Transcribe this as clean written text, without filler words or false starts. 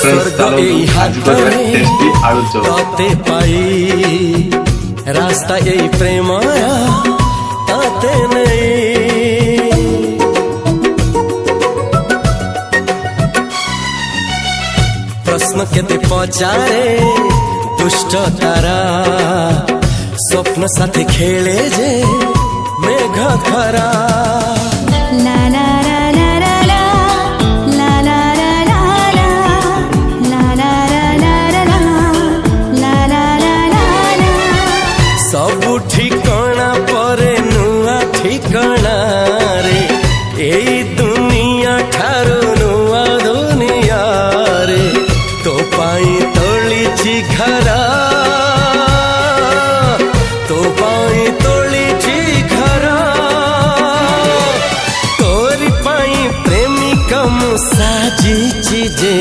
ସ୍ୱର୍ଗ ଏଇ ହାତରେ ତତେ ପାଇ ରାସ୍ତା ଏଇ ପ୍ରେମର ତତେ ନେଇ ପ୍ରଶ୍ନ କେତେ ପଚାରେ ଦୁଷ୍ଟ ତାରା ସ୍ୱପ୍ନ ସାଥେ ଖେଳେ ଯେ মেঘ খরা লা লা লা লা লা লা লা লা লা লা লা লা লা লা লা সবু ঠিকনা পরে নুয়া ঠিকনা রে এই দুনিয়া ঠারু নুয়া দুনিয়া রে তো পাই তোলিছি ঘরা তো পাই তোলিছি সাজিছি যে